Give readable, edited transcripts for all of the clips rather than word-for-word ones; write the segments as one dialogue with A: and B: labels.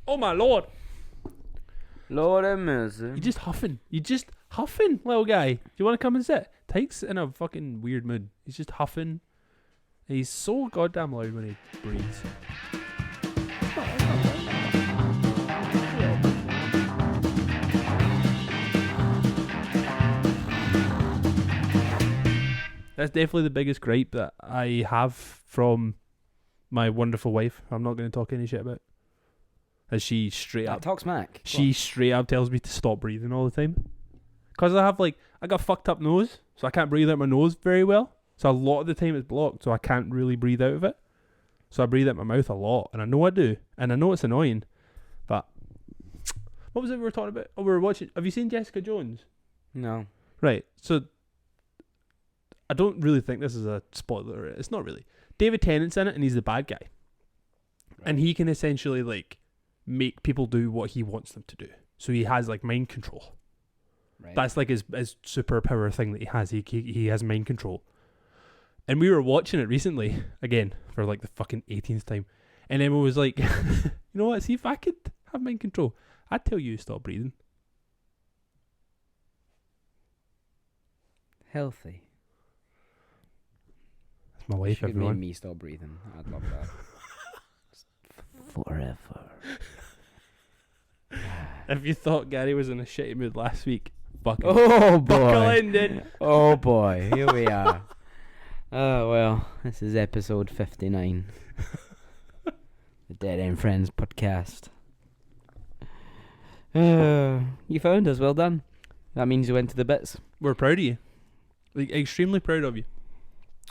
A: Oh my lord.
B: Lord have mercy.
A: You're just huffing. Little guy. Do you want to come and sit? Tyke's in a fucking weird mood. He's just huffing. He's so goddamn loud when he breathes. That's definitely the biggest gripe that I have from my wonderful wife. I'm not going to talk any shit about. As she straight up
B: talk smack.
A: She straight up tells me to stop breathing all the time. Because I got fucked up nose, so I can't breathe out my nose very well. So a lot of the time it's blocked, so I can't really breathe out of it. So I breathe out my mouth a lot, and I know I do, and I know it's annoying. But what was it we were talking about? Oh, we were watching. Have you seen Jessica Jones?
B: No.
A: Right. So I don't really think this is a spoiler. It's not really. David Tennant's in it, and he's the bad guy, and he can essentially like make people do what he wants them to do. So he has like mind control.
B: Right.
A: That's like his superpower thing that he has. He has mind control. And we were watching it recently, again, for like the fucking 18th time. And Emma was like, you know what, see if I could have mind control, I'd tell you to stop breathing.
B: Healthy.
A: That's my wife,
B: Should have made
A: everyone.
B: me stop breathing. I'd love that. Forever.
A: If you thought Gary was in a shitty mood last week, buckle.
B: Oh
A: Buckle
B: boy.
A: in, dude.
B: Oh boy. Here we are. Oh well. This is episode 59. The Dead End Friends podcast. You found us. Well done. That means you went to the bits.
A: We're proud of you. Like, extremely proud of you.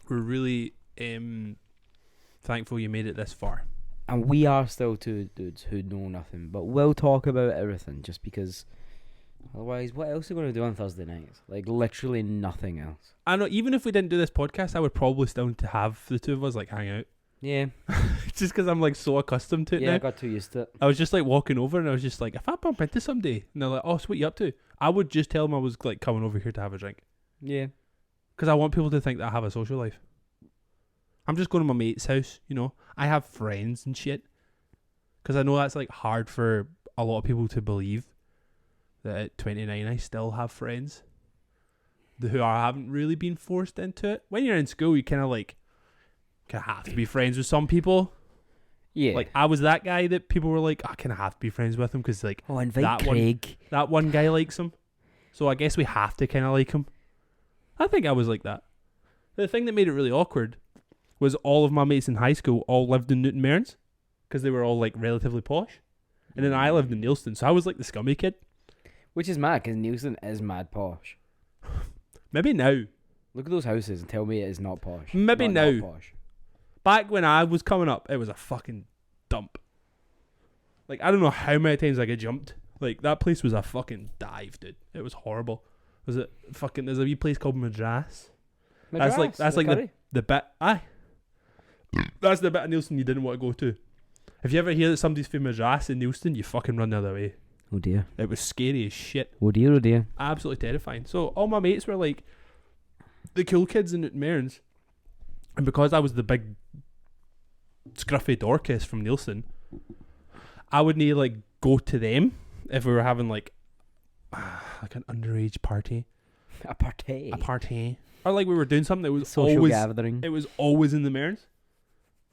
A: We're really thankful you made it this far.
B: And we are still two dudes who know nothing, but we'll talk about everything just because otherwise, what else are we going to do on Thursday nights? Like, literally nothing else.
A: I know, even if we didn't do this podcast, I would probably still to have the two of us like hang out.
B: Yeah.
A: Just because I'm like so accustomed to it
B: Yeah,
A: now.
B: I got too used to it.
A: I was just like walking over and I was just like, if I bump into somebody and they're like, oh, so what you up to? I would just tell them I was like coming over here to have a drink.
B: Yeah.
A: Because I want people to think that I have a social life. I'm just going to my mate's house, you know. I have friends and shit. Because I know that's like hard for a lot of people to believe that at 29 I still have friends who haven't really been forced into it. When you're in school, you kind of have to be friends with some people.
B: Yeah.
A: Like, I was that guy that people were like, I kind of have to be friends with him because like
B: invite
A: that
B: Craig.
A: that one guy likes him. So I guess we have to kind of like him. I think I was like that. The thing that made it really awkward was all of my mates in high school all lived in Newton Mearns because they were all like relatively posh. And then I lived in Neilston, so I was like the scummy kid.
B: Which is mad, because Neilston is mad posh.
A: Maybe now.
B: Look at those houses and tell me it is not posh.
A: Maybe
B: Not
A: now.
B: posh.
A: Back when I was coming up, it was a fucking dump. Like, I don't know how many times I got jumped. Like, that place was a fucking dive, dude. It was horrible. Was it fucking... There's a wee place called Madras. That's like the bit... Aye. That's the bit of Neilston you didn't want to go to. If you ever hear that somebody's from Madras in Neilston, you fucking run the other way.
B: Oh dear.
A: It was scary as shit.
B: Oh dear, oh dear.
A: Absolutely terrifying. So all my mates were like the cool kids in Newton Mearns. And because I was the big scruffy Dorcas from Neilston, I would need like go to them if we were having like an underage party.
B: A party.
A: Or like we were doing something that was
B: Social
A: always
B: gathering.
A: It was always in the Mearns.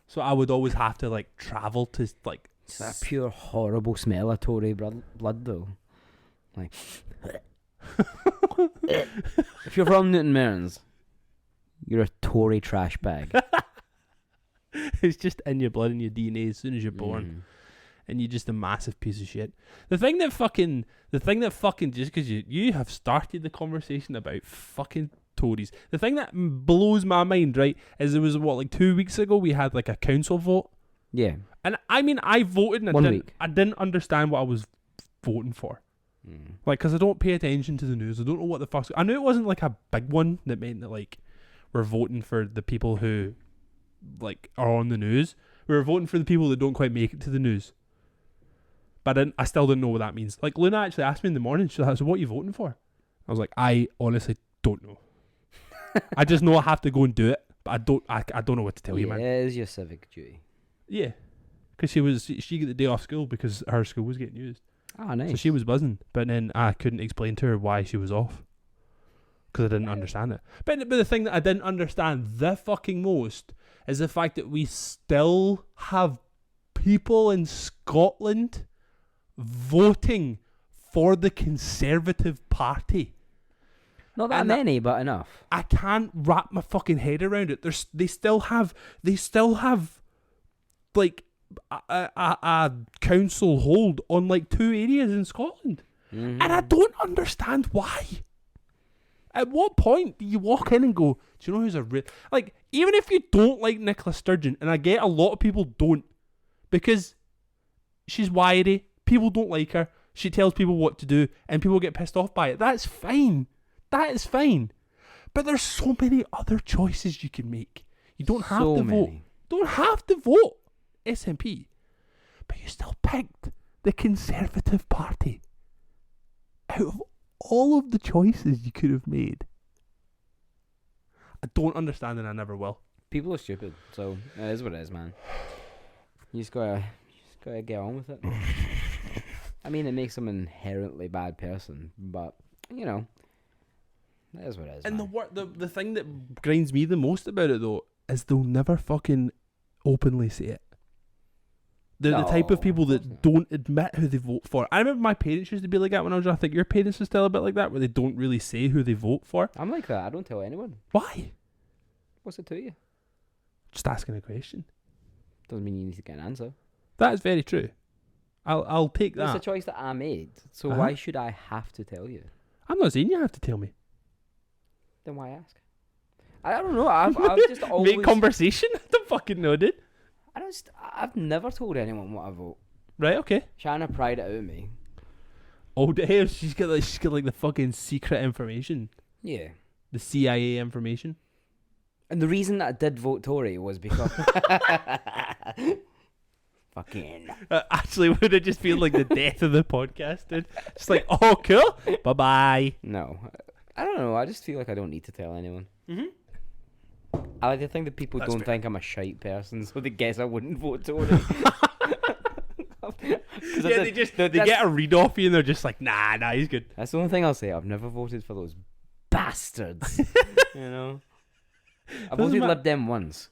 A: So I would always have to like travel to like
B: It's that pure horrible smell of Tory blood though. Like if you're from Newton Mearns, you're a Tory trash bag.
A: It's just in your blood and your DNA as soon as you're born. And you're just a massive piece of shit. The thing that fucking just because you have started the conversation about fucking Tories. The thing that blows my mind, right, is there was like 2 weeks ago we had like a council vote.
B: Yeah.
A: And I mean, I voted and I didn't understand what I was voting for. Like, because I don't pay attention to the news. I don't know what the fuck's... I knew it wasn't like a big one that meant that like we're voting for the people who like are on the news. We were voting for the people that don't quite make it to the news. But I still didn't know what that means. Like, Luna actually asked me in the morning, she's like, so what are you voting for? I was like, I honestly don't know. I just know I have to go and do it, but I don't know what to tell you, man.
B: Yeah, it is your civic duty.
A: Yeah. because she got the day off school because her school was getting used.
B: Oh, nice.
A: So she was buzzing, but then I couldn't explain to her why she was off because I didn't understand it. But the thing that I didn't understand the fucking most is the fact that we still have people in Scotland voting for the Conservative Party.
B: Not that many, but enough.
A: I can't wrap my fucking head around it. They still have like a council hold on like 2 areas in Scotland, and I don't understand why. At what point do you walk in and go, do you know who's a real... Like, even if you don't like Nicola Sturgeon, and I get a lot of people don't, because she's wiry, people don't like her, she tells people what to do, and people get pissed off by it. That's fine. That is fine. But there's so many other choices you can make. You don't have to vote. Don't have to vote SNP. But you still picked the Conservative Party. Out of all of the choices you could have made. I don't understand, and I never will.
B: People are stupid, so it is what it is, man. You just gotta get on with it. I mean, it makes them an inherently bad person, but you know, that is what it is. And
A: man. the thing that grinds me the most about it though is they'll never fucking openly say it. They're the type of people that don't admit who they vote for. I remember my parents used to be like that when I was young. I think your parents are still a bit like that, where they don't really say who they vote for.
B: I'm like that. I don't tell anyone.
A: Why?
B: What's it to you?
A: Just asking a question.
B: Doesn't mean you need to get an answer.
A: That is very true. I'll take that.
B: It's a choice that I made. So why should I have to tell you?
A: I'm not saying you have to tell me.
B: Then why ask? I don't know. I've just always...
A: Make conversation? I don't fucking know, dude.
B: I've never told anyone what I vote.
A: Right, okay.
B: Shanna pried it out of me.
A: Oh damn, she's got like the fucking secret information.
B: Yeah.
A: The CIA information.
B: And the reason that I did vote Tory was because fucking
A: actually would it just feel like the death of the podcast, dude? Just like, oh cool, bye bye.
B: No. I don't know, I just feel like I don't need to tell anyone. I like to think that people don't think I'm a shite person, so they guess I wouldn't vote Tory.
A: Yeah, they get a read off you and they're just like, nah, he's good.
B: That's the only thing I'll say. I've never voted for those bastards. You know? I voted Lib Dem once.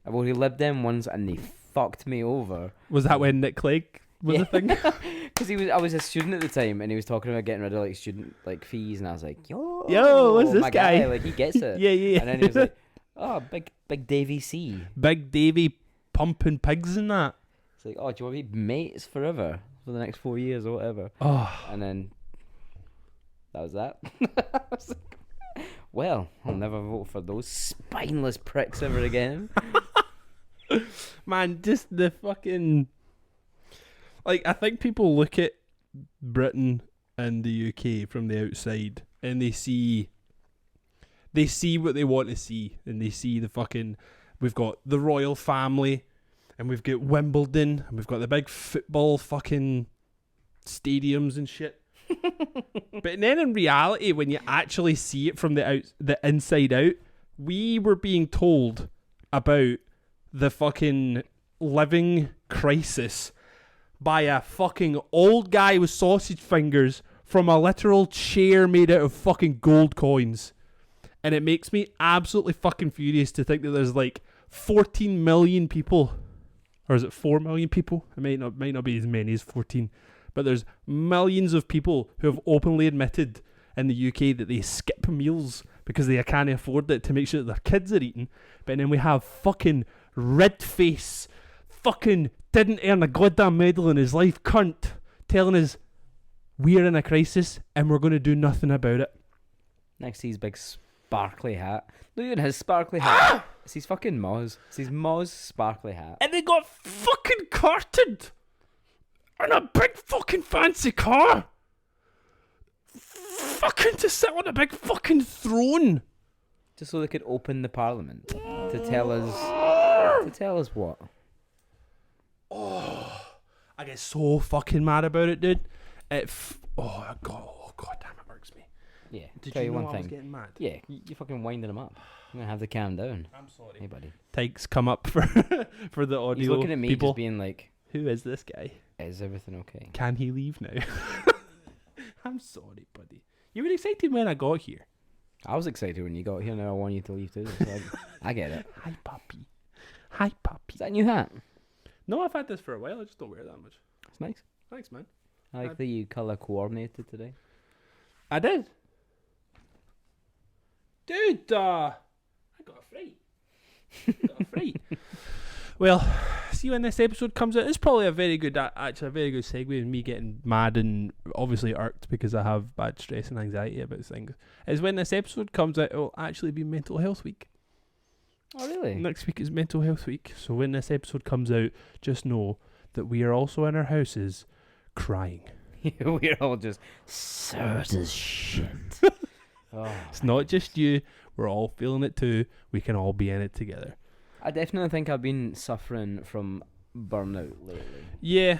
B: And they fucked me over.
A: Was that when Nick Clegg was a thing?
B: Because I was a student at the time, and he was talking about getting rid of like student like fees, and I was like, yo,
A: what's this guy?
B: Like he gets it.
A: yeah.
B: And then he was like, oh, big Davy C.
A: Big Davy pumping pigs and that.
B: It's like, oh, do you want to be mates forever for the next 4 years or whatever?
A: Oh.
B: And then that was that. I was like, well, I'll never vote for those spineless pricks ever again.
A: Man, just the fucking... Like, I think people look at Britain and the UK from the outside and they see what they want to see, and they see the fucking... We've got the royal family, and we've got Wimbledon, and we've got the big football fucking stadiums and shit. But then in reality, when you actually see it from the inside out, we were being told about the fucking living crisis by a fucking old guy with sausage fingers from a literal chair made out of fucking gold coins. And it makes me absolutely fucking furious to think that there's like 14 million people, or is it 4 million people? It might not be as many as 14, but there's millions of people who have openly admitted in the UK that they skip meals because they can't afford it to make sure that their kids are eating. But then we have fucking red face, fucking didn't earn a goddamn medal in his life cunt telling us we're in a crisis and we're going to do nothing about it.
B: Next to his big sparkly hat. Look at his sparkly hat. It's his fucking Moz. It's his Moz sparkly hat.
A: And they got fucking carted in a big fucking fancy car. Fucking to sit on a big fucking throne.
B: Just so they could open the parliament to tell us what?
A: Oh, I get so fucking mad about it, dude. Oh god damn, it irks me.
B: Yeah.
A: Did
B: tell
A: you know
B: one
A: I
B: thing?
A: was getting mad?
B: Yeah, you're fucking winding him up. I'm gonna have to calm down.
A: I'm sorry.
B: Hey, buddy.
A: Tyke's come up for the audio.
B: He's looking at me
A: people.
B: just being like,
A: Who is this guy?
B: Is everything okay?
A: Can he leave now? I'm sorry, buddy. You were excited when I got here.
B: I was excited when you got here. Now I want you to leave too. So I get it.
A: Hi, puppy. Hi, puppy.
B: Is that a new hat?
A: No, I've had this for a while. I just don't wear it that much.
B: It's nice.
A: Thanks, man.
B: I like that you colour coordinated today.
A: I did. Dude, I got a fright. Well, see when this episode comes out, it's probably a very good segue in me getting mad and obviously irked because I have bad stress and anxiety about things. Is when this episode comes out, it will actually be Mental Health Week.
B: Oh, really?
A: Next week is Mental Health Week. So when this episode comes out, just know that we are also in our houses crying.
B: We're all just sad as shit.
A: It's not just you. We're all feeling it too. We can all be in it together.
B: I definitely think I've been suffering from burnout lately.
A: Yeah.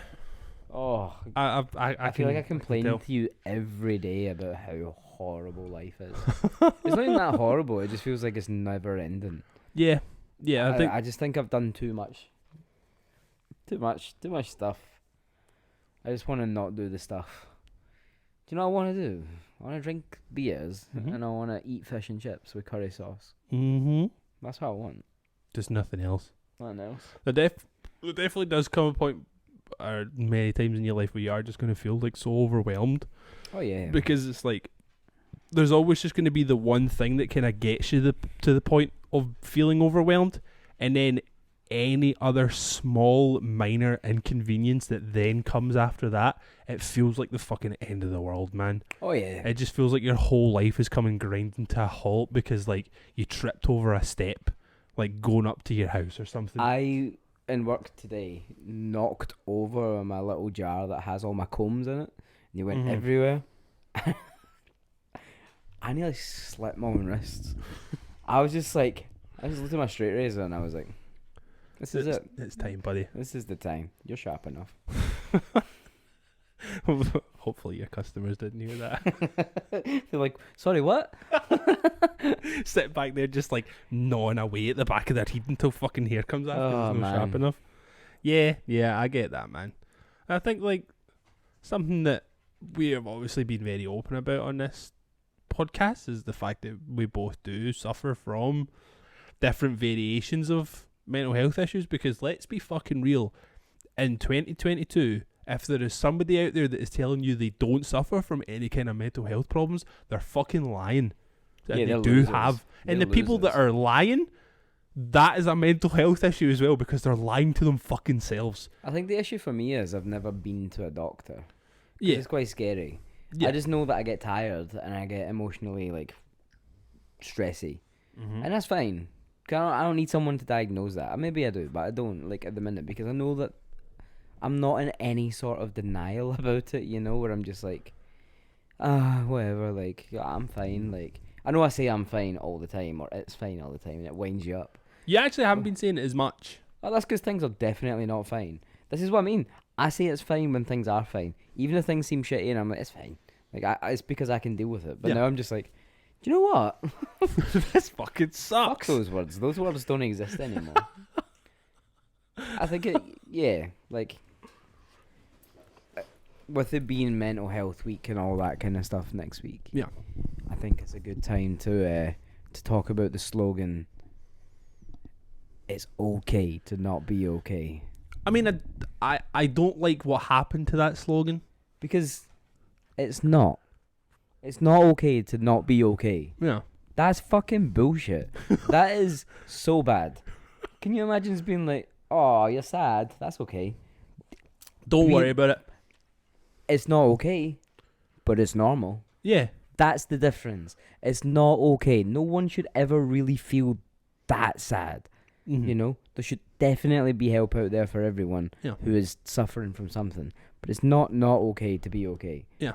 B: Oh, I feel like I complain to you every day about how horrible life is. It's not even that horrible. It just feels like it's never ending.
A: Yeah.
B: I just think I've done too much stuff. I just want to not do the stuff. Do you know what I want to do? I want to drink beers and I want to eat fish and chips with curry sauce.
A: Mm-hmm.
B: That's what I want.
A: Just nothing else.
B: Nothing else.
A: There definitely does come a point, or many times in your life, where you are just going to feel like so overwhelmed.
B: Oh yeah.
A: Because it's like there's always just going to be the one thing that kind of gets you to the point of feeling overwhelmed, and then any other small minor inconvenience that then comes after that, it feels like the fucking end of the world, man.
B: Oh yeah.
A: It just feels like your whole life is coming grinding to a halt because like you tripped over a step, like going up to your house or something.
B: I, in work today, knocked over my little jar that has all my combs in it, and they went everywhere. I nearly slit my own wrists. I was looked at my straight razor and I was like, this is it.
A: It's time, buddy.
B: This is the time. You're sharp enough.
A: Hopefully your customers didn't hear that.
B: They're like, sorry, what?
A: Sit back there just like gnawing away at the back of their head until fucking hair comes out.
B: Oh,
A: it's not sharp enough. Yeah, I get that, man. I think like something that we have obviously been very open about on this podcast is the fact that we both do suffer from different variations of mental health issues, because let's be fucking real, in 2022, if there is somebody out there that is telling you they don't suffer from any kind of mental health problems, they're fucking lying.
B: Yeah,
A: they do
B: losers.
A: have. And
B: They're
A: the people that are lying, that is a mental health issue as well, because they're lying to them fucking selves.
B: I think the issue for me is I've never been to a doctor.
A: Yeah.
B: It's quite scary. Yeah. I just know that I get tired and I get emotionally like stressy. And that's fine. I don't need someone to diagnose that. Maybe I do, but I don't, like, at the minute, because I know that I'm not in any sort of denial about it, you know, where I'm just like, whatever, like, yeah, I'm fine. Like, I know I say I'm fine all the time, or it's fine all the time, and it winds you up.
A: You actually haven't been saying it as much.
B: Oh, that's because things are definitely not fine. This is what I mean. I say it's fine when things are fine. Even if things seem shitty, and I'm like, it's fine. Like, it's because I can deal with it. But now I'm just like, do you know what?
A: This fucking sucks.
B: Fuck those words. Those words don't exist anymore. I think like, with it being Mental Health Week and all that kind of stuff next week.
A: Yeah.
B: I think it's a good time to talk about the slogan, it's okay to not be okay.
A: I mean, I don't like what happened to that slogan.
B: Because it's not. It's not okay to not be okay.
A: Yeah.
B: That's fucking bullshit. That is so bad. Can you imagine just being like, oh, you're sad. That's okay.
A: Don't worry about it.
B: It's not okay, but it's normal.
A: Yeah.
B: That's the difference. It's not okay. No one should ever really feel that sad. You know? There should definitely be help out there for everyone who is suffering from something. But it's not okay to be okay.
A: Yeah.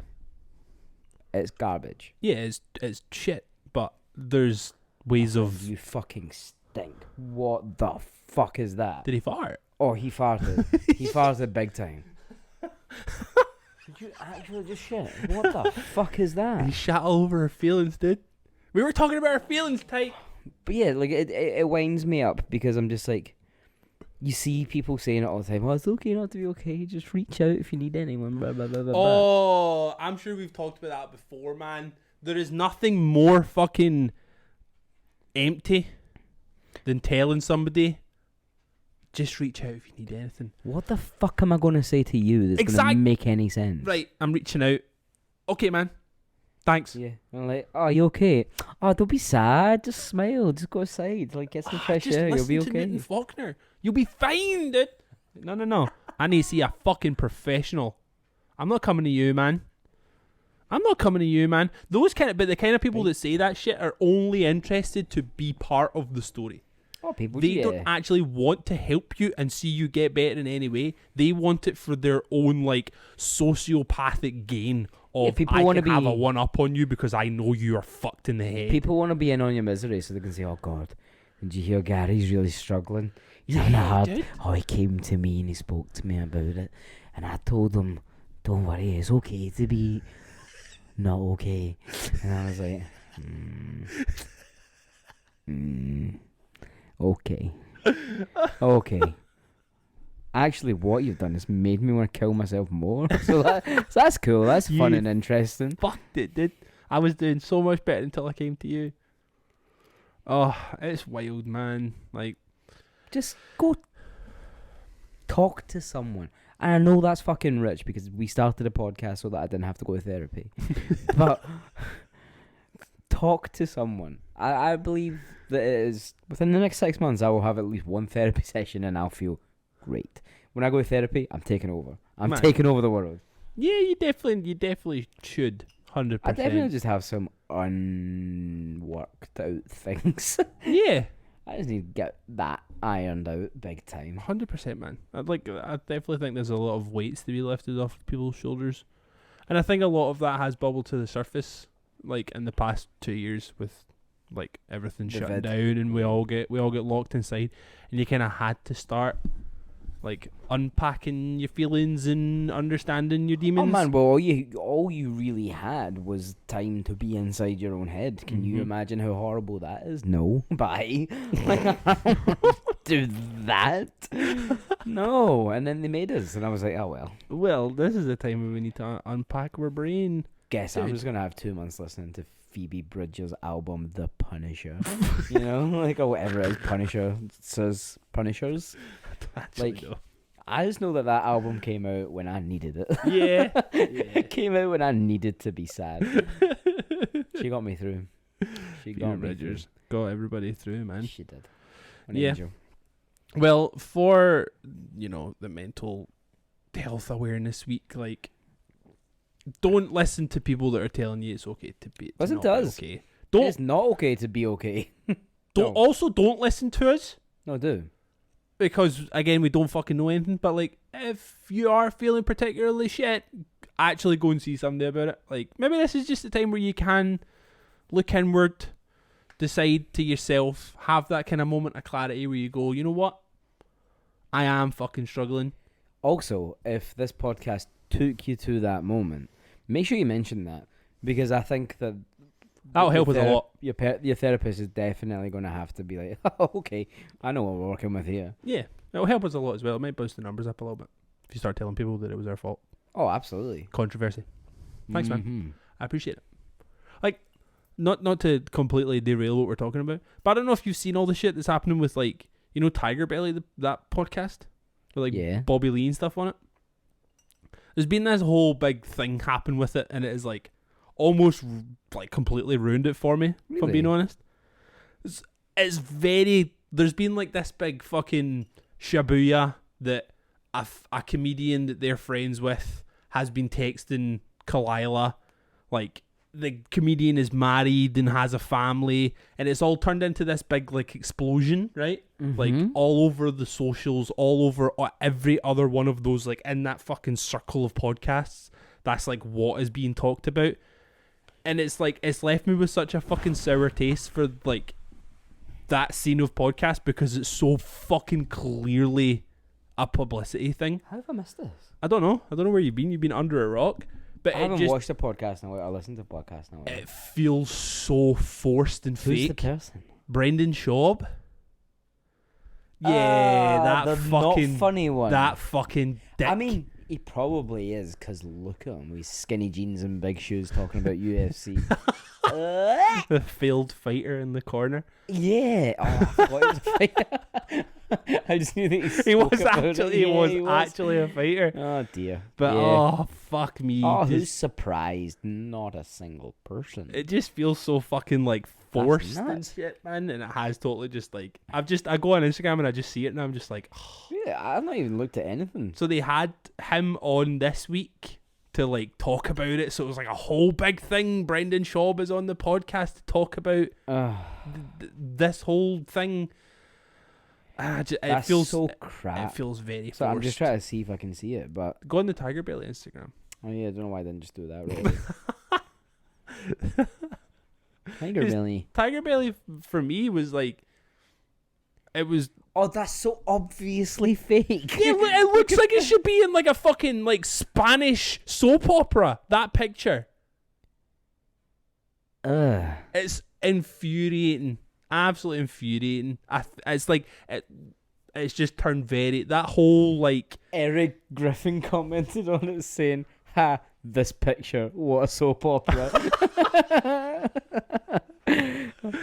B: It's garbage.
A: Yeah, it's shit, but there's ways of...
B: You fucking stink. What the fuck is that?
A: Did he fart?
B: Oh, he farted. He farted big time. Did you actually just shit? What the fuck is that?
A: He shat all over our feelings, dude. We were talking about our feelings, Tyke.
B: But yeah, like, it winds me up because I'm just like, you see people saying it all the time. Oh, it's okay not to be okay. Just reach out if you need anyone. Blah, blah, blah, blah,
A: Oh, I'm sure we've talked about that before, man. There is nothing more fucking empty than telling somebody, just reach out if you need anything.
B: What the fuck am I going to say to you that's going to make any sense?
A: Right, I'm reaching out. Okay, man. Thanks.
B: Yeah. I'm like, oh, you okay? Oh, don't be sad. Just smile. Just go aside. Like, get some fresh air. You'll be okay.
A: Newton Faulkner. You'll be fine, dude. No. I need to see a fucking professional. I'm not coming to you, man. But the kind of people that say that shit are only interested to be part of the story.
B: Oh, people.
A: They don't actually want to help you and see you get better in any way. They want it for their own, like, sociopathic gain of, I can have a one-up on you because I know you are fucked in the head.
B: People want to be in on your misery so they can say, oh, God, did you hear Gary's really struggling? He's he came to me and he spoke to me about it. And I told him, don't worry, it's okay to be not okay. And I was like, okay. Actually, what you've done has made me want to kill myself more. So that's cool. That's fun and interesting.
A: Fucked it, dude. I was doing so much better until I came to you. Oh, it's wild, man. Like,
B: just go talk to someone. And I know that's fucking rich because we started a podcast so that I didn't have to go to therapy. But talk to someone. I believe that it is within the next 6 months I will have at least one therapy session and I'll feel great. When I go to therapy, I'm taking over. I'm taking over the world.
A: Yeah, you definitely should. 100%.
B: I definitely just have some unworked out things.
A: Yeah.
B: I just need to get that ironed out big time.
A: 100%, man. I definitely think there's a lot of weights to be lifted off people's shoulders. And I think a lot of that has bubbled to the surface, like, in the past 2 years with, like, everything shutting down and we all get locked inside. And you kind of had to start, like, unpacking your feelings and understanding your demons.
B: Oh man, well, all you really had was time to be inside your own head. Can you imagine how horrible that is? No. Bye. Do that? No. And then they made us, and I was like, oh well.
A: Well, this is the time when we need to unpack our brain.
B: Guess I'm just gonna have 2 months listening to Phoebe Bridgers' album The Punisher. You know, like, or whatever it is. Punisher says Punishers. Like, I just know that album came out when I needed it. Yeah. It came out when I needed to be sad. She got me through.
A: Got everybody through, man.
B: She did. An angel.
A: Well, for, the mental health awareness week, like, don't listen to people that are telling you it's okay to be.
B: Listen to us.
A: Okay.
B: It's not okay to be okay.
A: Don't listen to us.
B: No, do.
A: Because, again, we don't fucking know anything. But, like, if you are feeling particularly shit, actually go and see somebody about it. Like, maybe this is just the time where you can look inward, decide to yourself, have that kind of moment of clarity where you go, you know what? I am fucking struggling. Also,
B: if this podcast took you to that moment, make sure you mention that. Because I think that
A: that'll help us a lot.
B: Your therapist is definitely going to have to be like, oh, okay, I know what we're working with here.
A: Yeah, it'll help us a lot as well. It might boost the numbers up a little bit if you start telling people that it was their fault.
B: Oh, absolutely.
A: Controversy. Thanks, man. I appreciate it. Like, not to completely derail what we're talking about, but I don't know if you've seen all the shit that's happening with, like, Tiger Belly, that podcast, with, like, Bobby Lee and stuff on it. There's been this whole big thing happen with it, and it is, like, almost, like, completely ruined it for me, if I'm being honest. It's very... There's been, like, this big fucking shabuya that a comedian that they're friends with has been texting Kalila. Like, the comedian is married and has a family, and it's all turned into this big, like, explosion, right? Like, all over the socials, all over every other one of those, like, in that fucking circle of podcasts. That's, like, what is being talked about. And it's, like, it's left me with such a fucking sour taste for, like, that scene of podcast because it's so fucking clearly a publicity thing.
B: How have I missed this?
A: I don't know. I don't know where you've been. You've been under a rock. But
B: I haven't watched a podcast now. I listened to a podcast now.
A: It feels so forced and fake.
B: Who's the person?
A: Brendan Schaub. Yeah,
B: the
A: that fucking
B: not funny one.
A: That fucking dick.
B: I mean, he probably is, because look at him with skinny jeans and big shoes talking about UFC.
A: The failed fighter in the corner.
B: Yeah. Oh, I forgot he was a fighter. I just knew that
A: He was
B: was
A: actually a fighter.
B: Oh dear.
A: But
B: yeah.
A: oh fuck me.
B: Who's surprised? Not a single person.
A: It just feels so fucking like forced and shit, man. And it has totally just like I go on Instagram and I just see it and I'm just like, oh.
B: Yeah, I've not even looked at anything.
A: So they had him on this week to like talk about it. So it was like a whole big thing. Brendan Schaub is on the podcast to talk about this whole thing. It feels so crap. It feels very forced.
B: I'm just trying to see if I can see it, but
A: go on the Tiger Belly Instagram.
B: Oh yeah, I don't know why I didn't just do that. Really.
A: Tiger Belly for me was like, it was.
B: Oh, that's so obviously fake.
A: Yeah, it looks like it should be in like a fucking like Spanish soap opera. That picture. It's infuriating. Absolutely infuriating. It's like it's just turned very. That whole like.
B: Eric Griffin commented on it saying, "Ha, this picture, what a soap opera."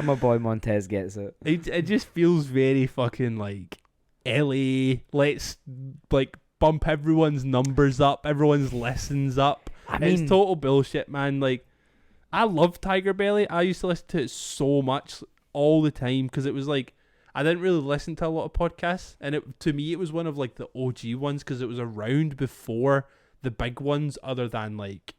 B: My boy Montez gets it.
A: It just feels very fucking like LA. Let's like bump everyone's numbers up, everyone's listens up. I mean, it's total bullshit, man. Like, I love Tiger Belly. I used to listen to it so much all the time because it was like I didn't really listen to a lot of podcasts, and to me it was one of like the OG ones because it was around before the big ones, other than like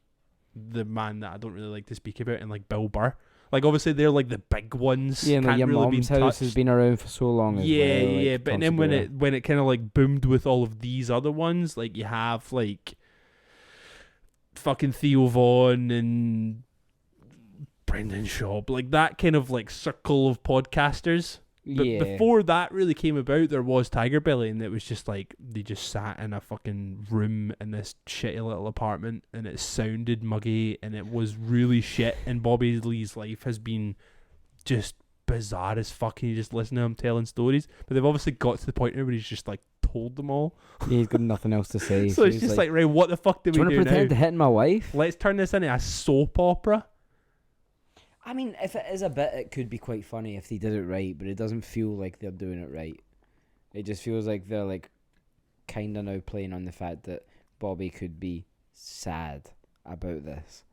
A: the man that I don't really like to speak about, and like Bill Burr. Like, obviously, they're like the big ones.
B: Yeah, and like your
A: really
B: mom's house has been around for so long.
A: Yeah. But then when it kind of like boomed with all of these other ones, like you have like fucking Theo Von and Brendan Schaub, like that kind of like circle of podcasters. But before that really came about, there was Tiger Belly, and it was just like they just sat in a fucking room in this shitty little apartment, and it sounded muggy, and it was really shit. And Bobby Lee's life has been just bizarre as fuck. And you just listen to him telling stories, but they've obviously got to the point where he's just like told them all.
B: Yeah, he's got nothing else to say.
A: So it's just like, right, what the fuck do we do now? Do you want to pretend
B: to hit my wife?
A: Let's turn this into a soap opera.
B: I mean, if it is a bit, it could be quite funny if they did it right, but it doesn't feel like they're doing it right. It just feels like they're like kind of now playing on the fact that Bobby could be sad about this.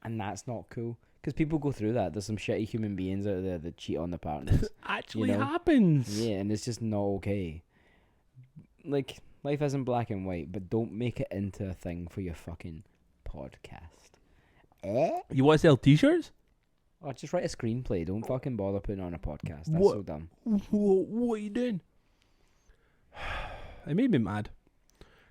B: And that's not cool. Because people go through that. There's some shitty human beings out there that cheat on their partners.
A: Actually happens.
B: Yeah, and it's just not okay. Like, life isn't black and white, but don't make it into a thing for your fucking podcast.
A: You want to sell t-shirts?
B: Oh, just write a screenplay. Don't fucking bother putting on a podcast. That's so dumb.
A: What are you doing? It made me mad.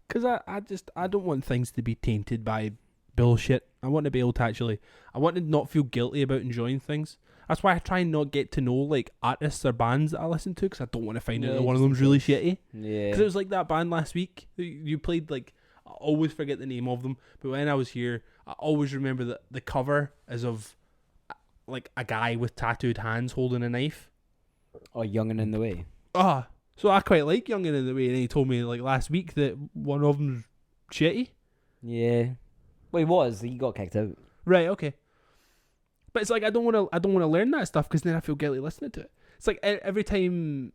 A: Because I don't want things to be tainted by bullshit. I want to be able to I want to not feel guilty about enjoying things. That's why I try and not get to know like artists or bands that I listen to, because I don't want to find out that one of them's really shitty. Yeah. Because it was like that band last week. You played like, I always forget the name of them, but when I was here, I always remember that the cover is of like a guy with tattooed hands holding a knife.
B: Oh, Young and in the Way.
A: So I quite like Young and in the Way, and he told me like last week that one of them's shitty.
B: Yeah. Well, he was. He got kicked out.
A: Right. Okay. But it's like I don't want to learn that stuff because then I feel guilty listening to it. It's like every time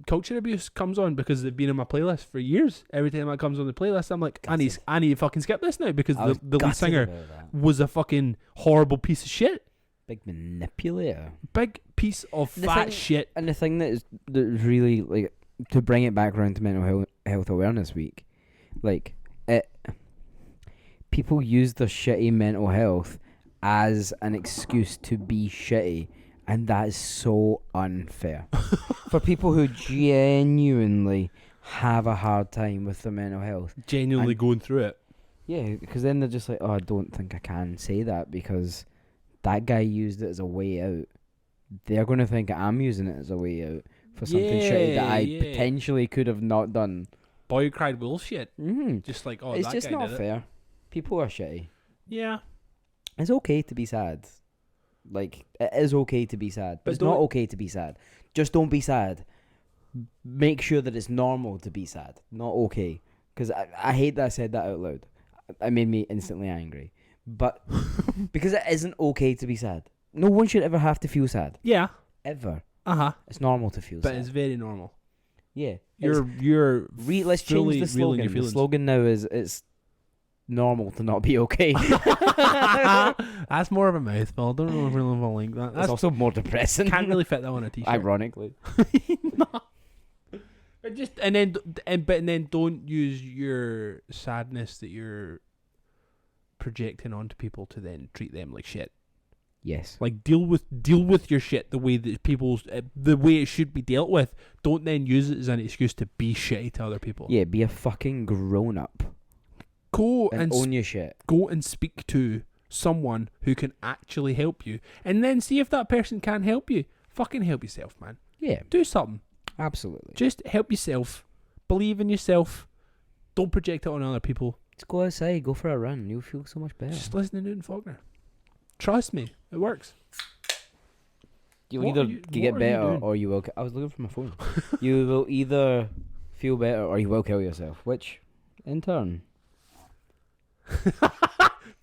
A: Culture Abuse comes on, because they've been in my playlist for years. Every time that comes on the playlist, I'm like, I need to fucking skip this now because the lead singer was a fucking horrible piece of shit.
B: Big manipulator. Big
A: piece of fat shit.
B: And the thing that really, like, to bring it back around to Mental Health Awareness Week, like, people use their shitty mental health as an excuse to be shitty. And that is so unfair. For people who genuinely have a hard time with their mental health.
A: Genuinely going through it.
B: Yeah, because then they're just like, oh, I don't think I can say that because that guy used it as a way out. They're going to think I'm using it as a way out for something shitty that I potentially could have not done.
A: Boy who cried wolf shit. Mm-hmm. Just like,
B: it's just not fair. People are shitty.
A: Yeah.
B: It's okay to be sad. Like, it is okay to be sad. But it's not okay to be sad. Just don't be sad. make sure that it's normal to be sad, not okay. Because I hate that I said that out loud. It made me instantly angry. But because it isn't okay to be sad. No one should ever have to feel sad.
A: Yeah.
B: Ever.
A: It's
B: normal to feel sad.
A: But it's very normal.
B: Yeah.
A: Let's
B: change the slogan. The slogan now is it's normal to not be okay.
A: That's more of a mouthful. I don't know if we're going to link that.
B: That's also more depressing.
A: Can't really fit that on a t-shirt.
B: Ironically.
A: No. And then don't use your sadness that you're projecting onto people to then treat them like shit.
B: Yes.
A: Like deal with your shit the way that the way it should be dealt with. Don't then use it as an excuse to be shitty to other people.
B: Yeah, be a fucking grown up.
A: Go
B: and own your shit.
A: Go and speak to someone who can actually help you, and then see if that person can help you. Fucking help yourself, man.
B: Yeah.
A: Do something.
B: Absolutely.
A: Just help yourself. Believe in yourself. Don't project it on other people.
B: Just go outside, go for a run. You'll feel so much better.
A: Just listen to Newton Faulkner. Trust me, it works.
B: You'll either get better or you will. I was looking for my phone. You will either feel better or you will kill yourself. Which, in turn.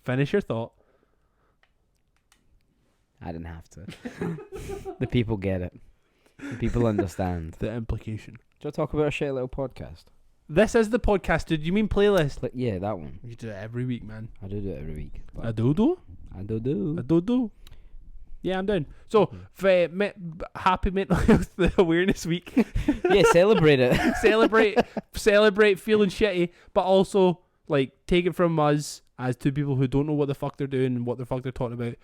A: Finish your thought.
B: I didn't have to. The people get it. The people understand.
A: The implication.
B: Do you want to talk about a shit little podcast?
A: This is the podcast, dude. You mean playlist?
B: Yeah, that one.
A: You do it every week, man.
B: I do it every week.
A: I do. Yeah, I'm down. So, happy Mental Health Awareness Week.
B: Yeah, celebrate it.
A: celebrate feeling shitty, but also like take it from us as two people who don't know what the fuck they're doing and what the fuck they're talking about.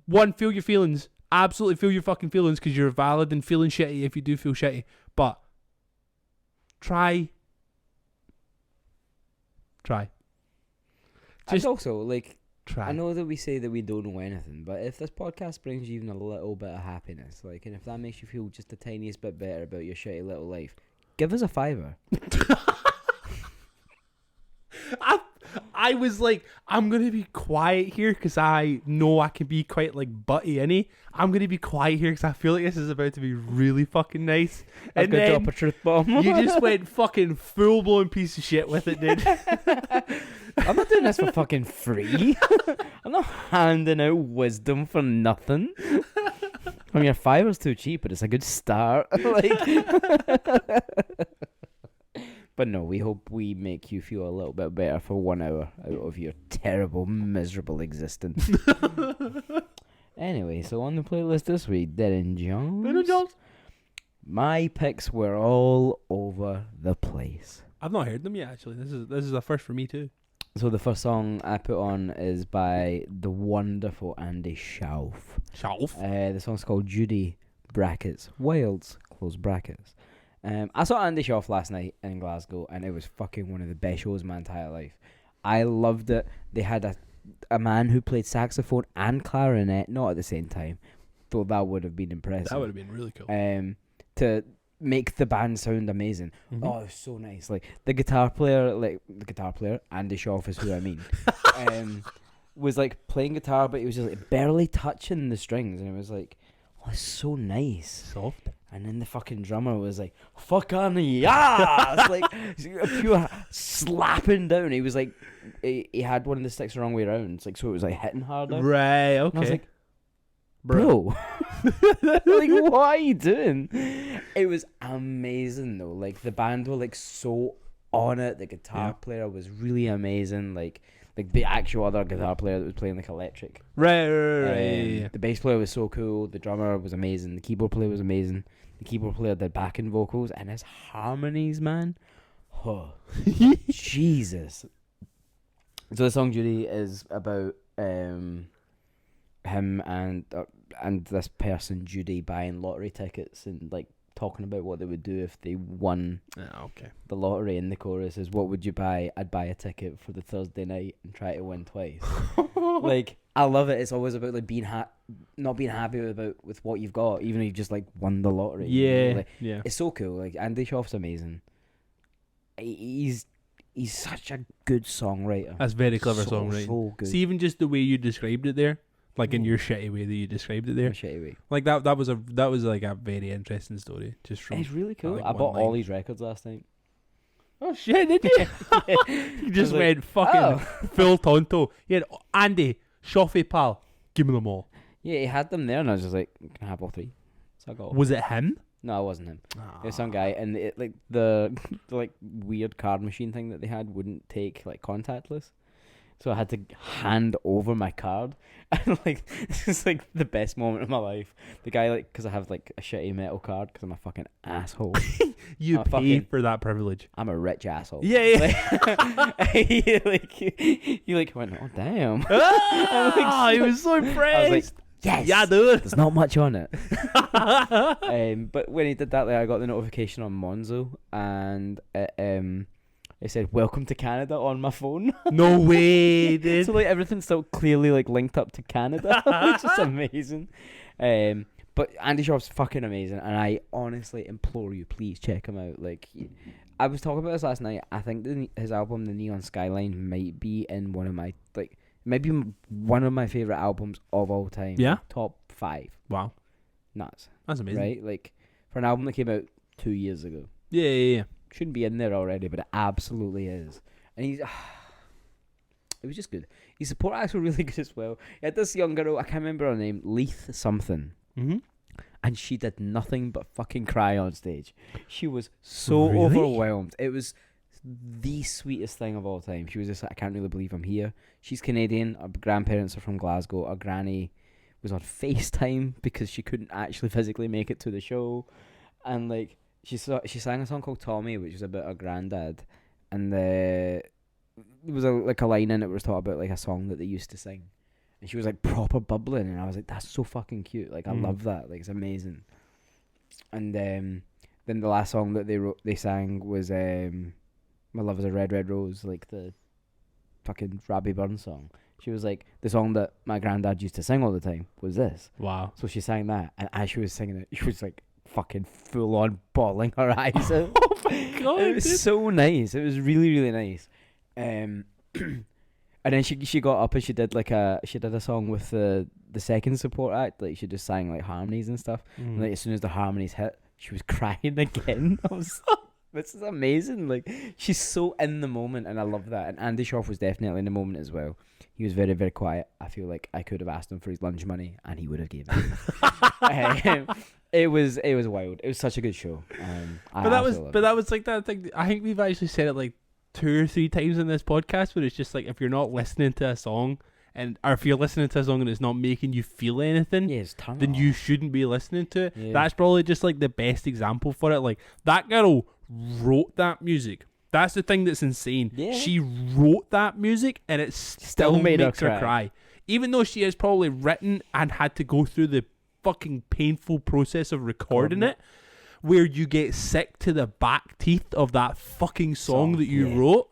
A: One, feel your feelings. Absolutely feel your fucking feelings, because you're valid in feeling shitty if you do feel shitty. But try.
B: Just also
A: try.
B: I know that we say that we don't know anything, but if this podcast brings you even a little bit of happiness, and if that makes you feel just the tiniest bit better about your shitty little life, give us a $5.
A: I was like, I'm going to be quiet here because I know I can be quite butty innit? I'm going to be quiet here because I feel like this is about to be really fucking nice.
B: And then drop a truth bomb.
A: You just went fucking full blown piece of shit with it, dude.
B: I'm not doing this for fucking free. I'm not handing out wisdom for nothing. I mean, $5's too cheap, but it's a good start. But no, we hope we make you feel a little bit better for 1 hour out of your terrible, miserable existence. Anyway, so on the playlist this week, Darren Jones. My picks were all over the place.
A: I've not heard them yet, actually. This is a first for me too.
B: So the first song I put on is by the wonderful Andy Schauf. The song's called Judy, brackets, Wilds, close brackets. I saw Andy Schauf last night in Glasgow, and it was fucking one of the best shows of my entire life. I loved it. They had a man who played saxophone and clarinet, not at the same time, though that would have been impressive.
A: That would have been really cool.
B: To make the band sound amazing. Mm-hmm. Oh, it was so nice. The guitar player, Andy Schauf is who I mean, was playing guitar, but he was just barely touching the strings, and it was oh, it's so nice.
A: Soft.
B: And then the fucking drummer was fuck on the ass, pure slapping down. He was he had one of the sticks the wrong way around, so it was hitting harder.
A: Right, okay.
B: And I was bro, what are you doing? It was amazing though. The band were so on it. The guitar player was really amazing. The actual other guitar player that was playing electric.
A: Right.
B: The bass player was so cool. The drummer was amazing. The keyboard player was amazing. The keyboard player did backing vocals, and his harmonies, man. Oh, Jesus. So the song Judy is about him and this person Judy buying lottery tickets and talking about what they would do if they won the lottery. And the chorus is, what would you buy? I'd buy a ticket for the Thursday night and try to win twice. I love it. It's always about not being happy with what you've got, even if you've just won the lottery.
A: Yeah, yeah.
B: It's so cool. Andy Schauf's amazing. He's such a good songwriter.
A: That's very clever songwriting.
B: So good.
A: See, even just the way you described it there, like in your shitty way that you described it there.
B: Shitty way.
A: Like that was like a very interesting story. Just from
B: It's really cool.
A: like
B: I
A: one
B: bought
A: line.
B: all these records last night.
A: Oh shit, did you? You just
B: like,
A: went fucking full tonto. Yeah, Andy, Shoffy pal, give me them all.
B: Yeah, he had them there, and I was just like, "Can I have all 3?" So I got.
A: Was it him?
B: No, it wasn't him. It was some guy, and it, like the like weird card machine thing that they had wouldn't take like contactless, so I had to hand over my card, and like this is like the best moment of my life. The guy like, because I have like a shitty metal card because I'm a fucking asshole.
A: You pay for that privilege.
B: I'm a rich asshole.
A: Yeah.
B: Like, he like went, oh damn.
A: Ah, he was so impressed.
B: I was like, yes.
A: Yeah, dude.
B: There's not much on it. But when he did that, like, I got the notification on Monzo, and it said "Welcome to Canada" on my phone.
A: No way, dude.
B: So like everything's still clearly like linked up to Canada, which is amazing. But Andy Sharp's fucking amazing, and I honestly implore you, please check him out. Like, I was talking about this last night. I think his album, The Neon Skyline, might be in one of my maybe one of my favorite albums of all time.
A: Yeah,
B: top 5.
A: Wow,
B: nuts.
A: That's amazing,
B: right? Like for an album that came out 2 years ago.
A: Yeah.
B: Shouldn't be in there already, but it absolutely is. And he's it was just good. His support acts were really good as well. He had this young girl, I can't remember her name, Leith something.
A: Mm-hmm.
B: And she did nothing but fucking cry on stage. She was so
A: Really?
B: overwhelmed. It was the sweetest thing of all time. She was just like, I can't really believe I'm here. She's Canadian. Her grandparents are from Glasgow. Her granny was on FaceTime because she couldn't actually physically make it to the show. And like she sang a song called Tommy, which was about her granddad. And there was a line in it where it was talking about like a song that they used to sing. And she was like proper bubbling, and I was like, that's so fucking cute. Like I love that. Like it's amazing. And then the last song that they sang was My Love Is a Red Red Rose, like the fucking Robbie Burns song. She was like, the song that my granddad used to sing all the time was this.
A: Wow.
B: So she sang that, and as she was singing it, she was like fucking full on bawling her eyes out.
A: Oh my god.
B: It was so nice. It was really, really nice. And then she got up and she did a song with the second support act. Like she just sang like harmonies and stuff. And like as soon as the harmonies hit, she was crying again. I was this is amazing. Like she's so in the moment, and I love that. And Andy Schaaf was definitely in the moment as well. He was very, very quiet. I feel like I could have asked him for his lunch money, and he would have given it. It was wild. It was such a good show.
A: That was like that thing. I think we've actually said it like 2 or 3 times in this podcast, where it's just like, if you're not listening to a song, or if you're listening to a song and it's not making you feel anything, then you shouldn't be listening to it. Yeah. That's probably just like the best example for it. Like that girl wrote that music. That's the thing that's insane. Yeah. She wrote that music, and it still makes her cry. Even though she has probably written and had to go through the fucking painful process of recording it, where you get sick to the back teeth of that fucking song that you wrote,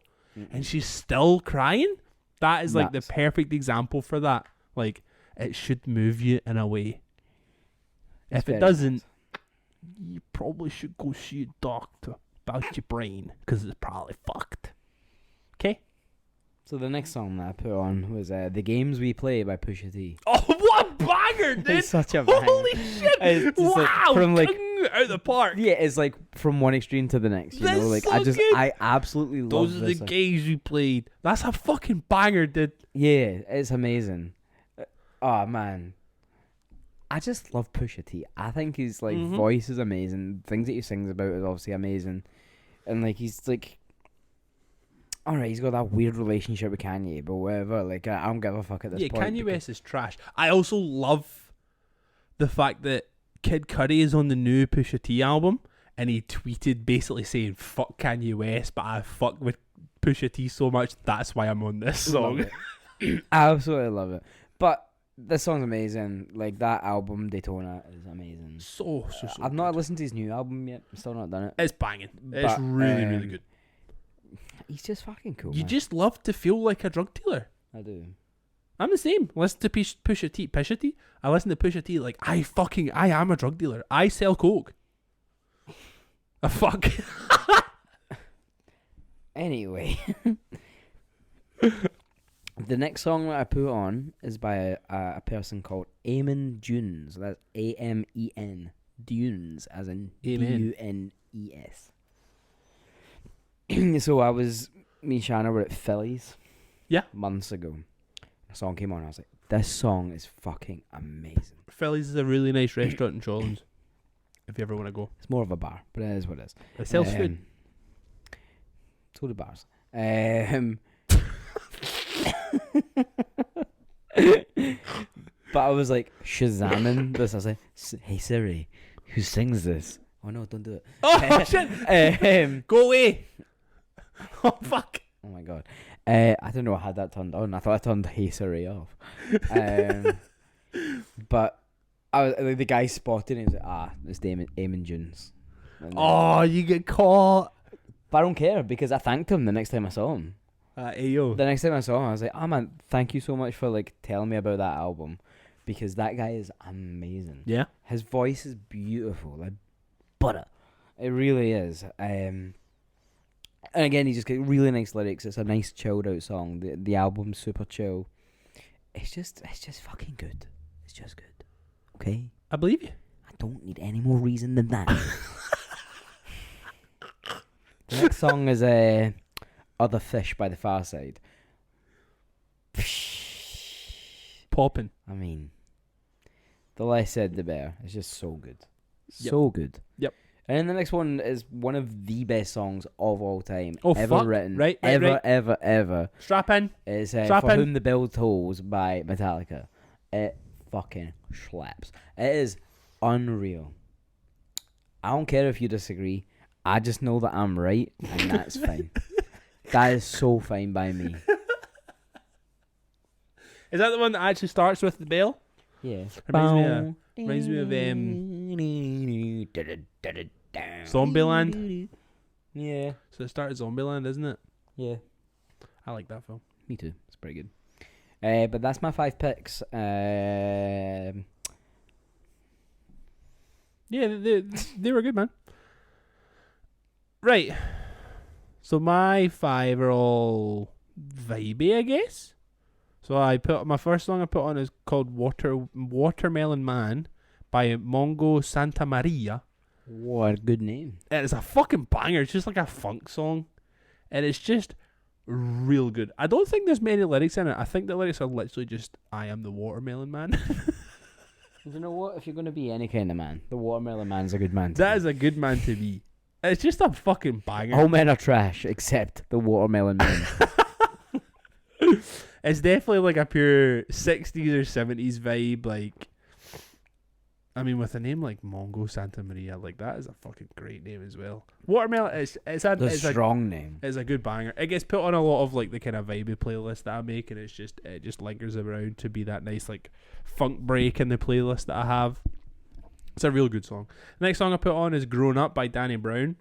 A: and she's still crying. That is like the perfect example for that. Like, it should move you in a way. If it doesn't, you probably should go see a doctor about your brain, because it's probably fucked. Okay?
B: So the next song that I put on was The Games We Play by Pusha T.
A: Oh, what a banger, dude!
B: It's such a banger.
A: Holy shit! Wow!
B: Like, from like
A: out of the park.
B: Yeah, it's like from one extreme to the next. You know, like
A: so
B: I absolutely love
A: those are
B: this.
A: The games we played. That's a fucking banger, dude.
B: Yeah, it's amazing. Oh man, I just love Pusha T. I think his like voice is amazing. Things that he sings about is obviously amazing, and like he's like, all right, he's got that weird relationship with Kanye, but whatever. Like I don't give a fuck at this point.
A: Yeah, Kanye West is trash. I also love the fact that Kid Cudi is on the new Pusha T album, and he tweeted basically saying, fuck Kanye West, but I fuck with Pusha T so much, that's why I'm on this song.
B: I absolutely love it. But this song's amazing. Like, that album, Daytona, is amazing.
A: So
B: I've not listened to his new album yet. I'm still not done it.
A: It's banging. It's really, really good.
B: He's just fucking cool,
A: You
B: man.
A: just love to feel like a drug dealer.
B: I do.
A: I'm the same. Listen to Pusha T. I listen to Pusha T like, I am a drug dealer. I sell coke. Fuck.
B: The next song that I put on is by a person called Amen Dunes. That's Amen. Dunes, as in Dunes. So me and Shanna were at Philly's.
A: Yeah.
B: Months ago. A song came on. I was like, this song is fucking amazing.
A: Philly's is a really nice restaurant in Shawlands. If you ever want to go.
B: It's more of a bar, but it is what it is.
A: It sells food.
B: So do bars. But I was like Shazamming this. I was like, hey Siri, who sings this? Oh no, don't do it.
A: Oh shit! Go away! Oh fuck!
B: Oh my god. I didn't know I had that turned on. I thought I turned Hey Siri off. But the guy spotted it and he was like, it's Eamon Jones.
A: Oh, you get caught.
B: But I don't care because I thanked him the next time I saw him.
A: Ayo.
B: The next time I saw him, I was like, man, thank you so much for like telling me about that album, because that guy is amazing.
A: Yeah.
B: His voice is beautiful, like butter. It really is. And again, he just got really nice lyrics. It's a nice chilled out song. The album's super chill. It's just fucking good. It's just good. Okay?
A: I believe you.
B: I don't need any more reason than that. The next song is Other Fish by The Far Side.
A: Popping.
B: I mean, the less said, the better. It's just so good.
A: Yep.
B: So good.
A: Yep.
B: And then the next one is one of the best songs of all time
A: ever
B: written.
A: Right.
B: Ever.
A: Strap in.
B: It's
A: Strap
B: For
A: in.
B: Whom the Bell Tolls by Metallica. It fucking slaps. It is unreal. I don't care if you disagree. I just know that I'm right, and that's fine. That is so fine by me.
A: Is that the one that actually starts with the bell?
B: Yeah.
A: Reminds me of Zombieland.
B: Yeah.
A: So it started Zombieland, isn't it?
B: Yeah.
A: I like that film.
B: Me too. It's pretty good. But that's my 5 picks.
A: Yeah, they were good, man. Right. So my 5 are all vibey, I guess. So my first song I put on is called Watermelon Man by Mongo Santa Maria.
B: What a good name.
A: And it's a fucking banger. It's just like a funk song. And it's just real good. I don't think there's many lyrics in it. I think the lyrics are literally just, I am the watermelon man.
B: You know what? If you're going to be any kind of man, the watermelon man's a good man to
A: That
B: be.
A: is a good man to be. It's just a fucking banger.
B: All men are trash except the watermelon man.
A: It's definitely like a pure 60s or 70s vibe. Like, I mean, with a name like Mongo Santa Maria, like that is a fucking great name as well. Watermelon, it's a
B: strong name.
A: It's a good banger. It gets put on a lot of like the kind of vibey playlist that I make, and it just lingers around to be that nice like funk break in the playlist that I have. It's a real good song. The next song I put on is Grown Up by Danny Brown,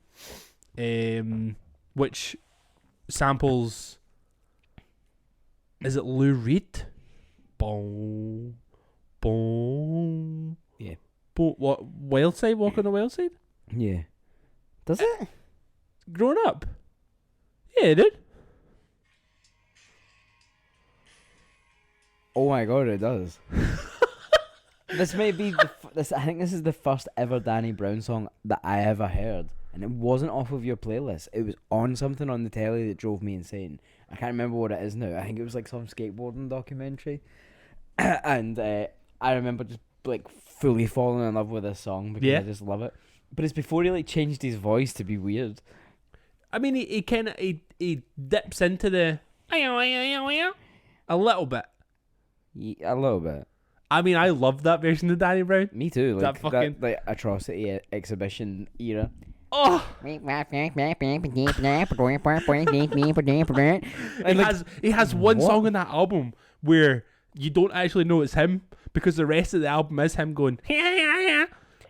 A: which samples, is it Lou Reed? Boom, boom.
B: Yeah.
A: What? Wild Side? Walk on the Wild Side?
B: Yeah. Does it?
A: Grown Up? Yeah, dude.
B: Oh my god, it does. This may be I think this is the first ever Danny Brown song that I ever heard, and it wasn't off of your playlist. It was on something on the telly that drove me insane. I can't remember what it is now. I think it was like some skateboarding documentary, and I remember just like fully falling in love with this song because I just love it. But it's before he like changed his voice to be weird.
A: I mean, he kind of he dips into the a little bit.
B: Yeah, a little bit.
A: I mean, I love that version of Danny Brown.
B: Me too.
A: That fucking
B: like Atrocity exhibition era.
A: Oh, he has one song on that album where you don't actually know it's him because the rest of the album is him going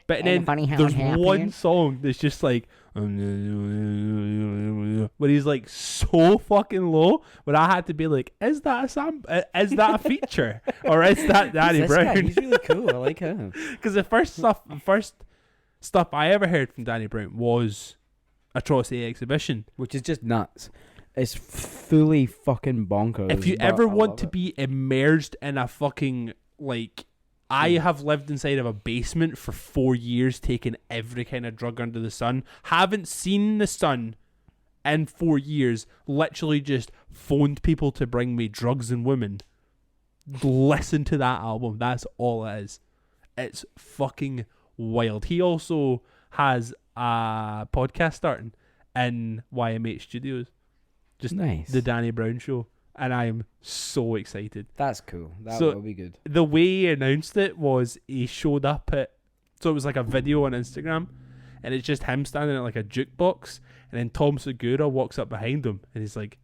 A: but then there's one song that's just like where he's like so fucking low, but I had to be like, is that a feature or is that Danny Brown?
B: He's really cool. I like him
A: because the first stuff I ever heard from Danny Brown was Atrocity Exhibition,
B: which is just nuts. It's fully fucking bonkers.
A: If you ever want to be immersed in a fucking, like, I have lived inside of a basement for 4 years, taking every kind of drug under the sun. Haven't seen the sun in 4 years. Literally just phoned people to bring me drugs and women. Listen to that album. That's all it is. It's fucking wild. He also has a podcast starting in YMH Studios. Just
B: nice.
A: The Danny Brown Show. And I am so excited.
B: That's cool. That will be good.
A: The way he announced it was he showed up at... So it was like a video on Instagram. And it's just him standing at like a jukebox. And then Tom Segura walks up behind him. And he's like,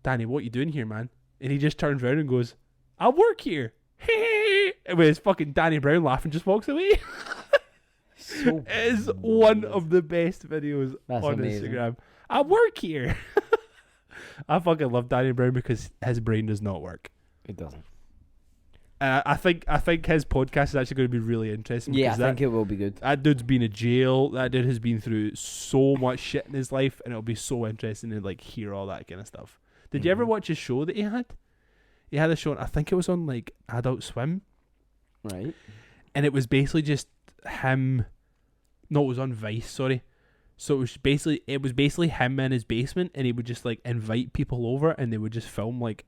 A: Danny, what you doing here, man? And he just turns around and goes, I work here. And with his fucking Danny Brown laughing, just walks away.
B: So
A: it is one of the best videos on amazing. Instagram. I work here. I fucking love Danny Brown because his brain does not work.
B: It doesn't.
A: I think his podcast is actually going to be really interesting.
B: Yeah, I think it will be good.
A: That dude's been in jail. That dude has been through so much shit in his life, and it'll be so interesting to like hear all that kind of stuff. Did you ever watch his show that he had? He had a show, I think it was on like Adult Swim.
B: Right.
A: And it was basically just him. No, it was on Vice, sorry. So it was basically him in his basement, and he would just like invite people over, and they would just film like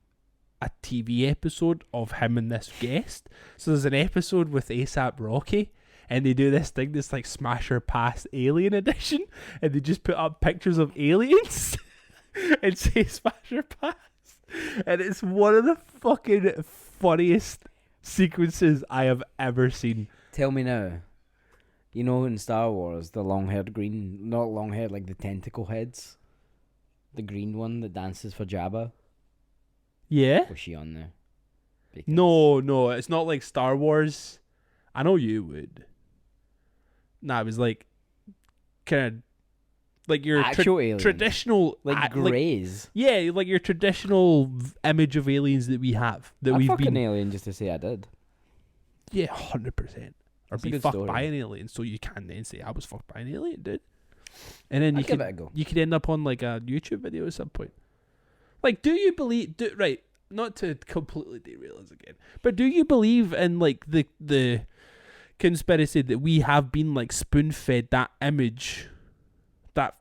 A: a TV episode of him and this guest. So there's an episode with A$AP Rocky, and they do this thing that's like Smasher Pass Alien Edition, and they just put up pictures of aliens and say Smasher Pass, and it's one of the fucking funniest sequences I have ever seen.
B: Tell me now. You know in Star Wars, the long-haired green... Not long-haired, like the tentacle heads. The green one that dances for Jabba.
A: Yeah?
B: Was she on there? Because
A: No, it's not like Star Wars. I know you would. Nah, it was like... kind of... Like your traditional...
B: Like greys.
A: Like, yeah, like your traditional image of aliens that we have. That
B: I'd fuck an alien just to say I did.
A: Yeah, 100%. Or
B: That's
A: be fucked by an alien, so you can then say I was fucked by an alien, dude. And then you could end up on like a YouTube video at some point. Like, do you believe? Right, not to completely derail us again, but do you believe in like the conspiracy that we have been like spoon fed that image, that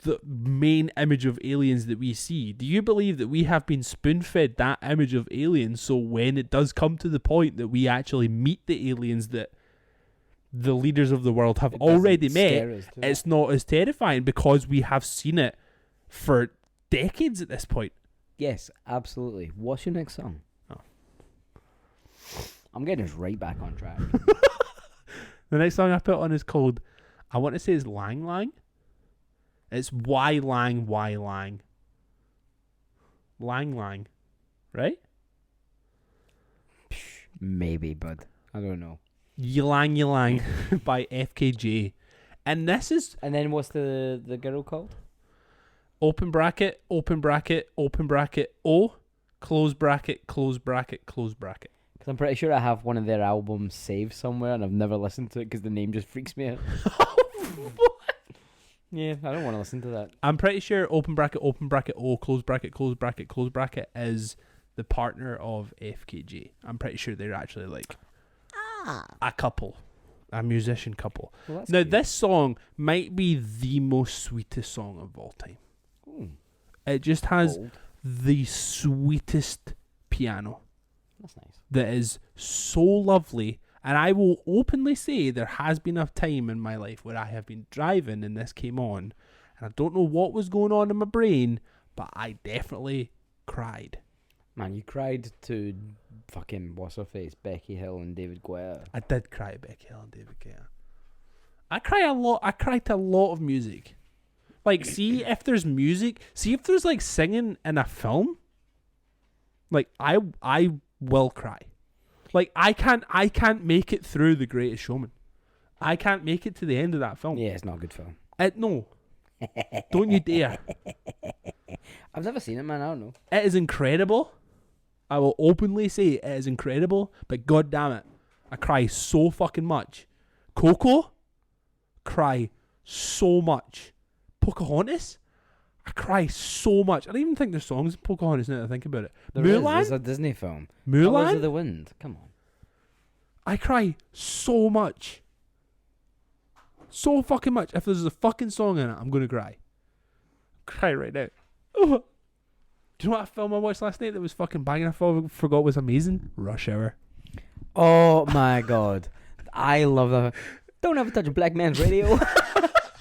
A: the main image of aliens that we see? Do you believe that we have been spoon fed that image of aliens, so when it does come to the point that we actually meet the aliens that the leaders of the world have already met, it's not as terrifying because we have seen it for decades at this point?
B: Yes, absolutely. What's your next song?
A: Oh.
B: I'm getting us right back on track.
A: The next song I put on is called, I want to say it's Lang Lang. It's Why Lang, Why Lang. Lang Lang. Right?
B: Maybe, bud. I don't know.
A: Ylang Ylang by FKJ. And this is...
B: And then what's the girl called?
A: Open bracket, open bracket, open bracket, O, close bracket, close bracket, close bracket.
B: Because I'm pretty sure I have one of their albums saved somewhere and I've never listened to it because the name just freaks me out.
A: What?
B: Yeah, I don't want to listen to that.
A: I'm pretty sure open bracket, O, close bracket, close bracket, close bracket is the partner of FKJ. I'm pretty sure they're actually like... a couple, a musician couple.
B: Well,
A: now
B: cute.
A: This song might be the most sweetest song of all time.
B: Ooh.
A: It just has the sweetest piano.
B: That's nice.
A: That is so lovely. And I will openly say there has been a time in my life where I have been driving and this came on and I don't know what was going on in my brain, but I definitely cried.
B: Man, you cried to fucking what's her face, Becky Hill and David Guetta.
A: I did cry at Becky Hill and David Guetta. I cry a lot. I cry to a lot of music. Like, see if there's music. See if there's like singing in a film. Like I will cry. Like I can't make it through The Greatest Showman. I can't make it to the end of that film.
B: Yeah, it's not a good film.
A: No. Don't you dare.
B: I've never seen it, man. I don't know.
A: It is incredible. I will openly say it is incredible, but god damn it, I cry so fucking much. Coco, cry so much. Pocahontas, I cry so much. I don't even think there's songs in Pocahontas now that I think about it.
B: Mulan? There's a Disney film.
A: Mulan?
B: Colors of the Wind. Come on.
A: I cry so much. So fucking much. If there's a fucking song in it, I'm going to cry. Cry right now. Oh. Do you know what film I watched last night that was fucking banging? I forgot was amazing? Rush Hour.
B: Oh my god. I love that. Don't ever touch a black man's radio.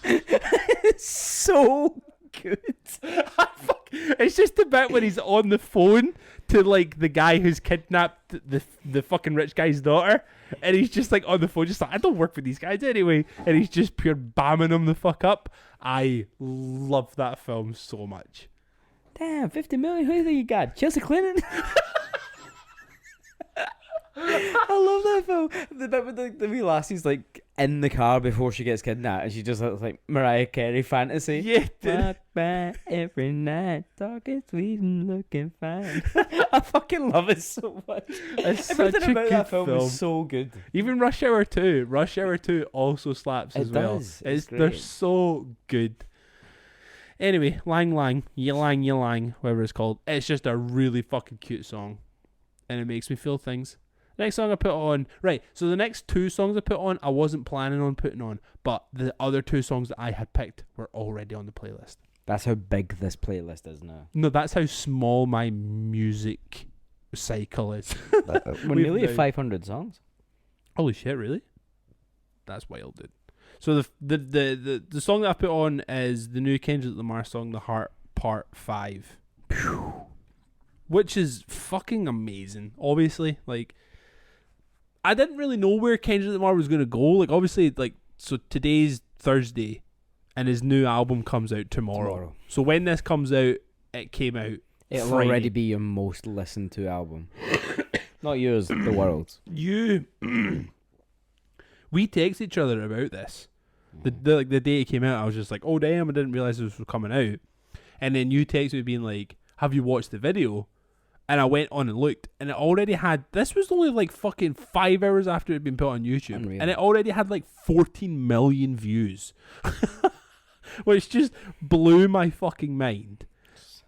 B: It's so good.
A: It's just the bit when he's on the phone to like the guy who's kidnapped the fucking rich guy's daughter, and he's just like on the phone, just like, I don't work for these guys anyway, and he's just pure bamming him the fuck up. I love that film so much.
B: Damn, 50 million. Who do you think you got? Chelsea Clinton? I love that film. The bit with the wee lassie's like in the car before she gets kidnapped, and she just looks like Mariah Carey fantasy.
A: Yeah, dude.
B: Walk by every night, talking sweet and looking fine. I fucking love it so much.
A: It's
B: Everything
A: such a
B: about
A: good
B: that film
A: film.
B: is so good.
A: Even Rush Hour 2. Rush Hour 2 also slaps as well.
B: It's
A: They're
B: great.
A: so good. Anyway, Lang Lang, Yilang Yilang, whatever it's called. It's just a really fucking cute song, and it makes me feel things. Next song I put on, right, so the next two songs I put on, I wasn't planning on putting on, but the other two songs that I had picked were already on the playlist.
B: That's how big this playlist is now.
A: No, that's how small my music cycle is.
B: We're nearly at 500 songs.
A: Holy shit, really? That's wild, dude. So the song that I put on is the new Kendrick Lamar song, The Heart Part 5. Which is fucking amazing, obviously. Like, I didn't really know where Kendrick Lamar was going to go. Like, obviously, like, so today's Thursday, and his new album comes out tomorrow. So when this comes out, it came out
B: It'll
A: Friday.
B: already be your most listened to album. Not yours, the world's.
A: We text each other about this. The day it came out, I was just like, oh damn, I didn't realize this was coming out. And then you text me being like, have you watched the video? And I went on and looked, and it already had, this was only like fucking 5 hours after it had been put on YouTube.
B: Unreal.
A: And it already had like 14 million views. Which just blew my fucking mind.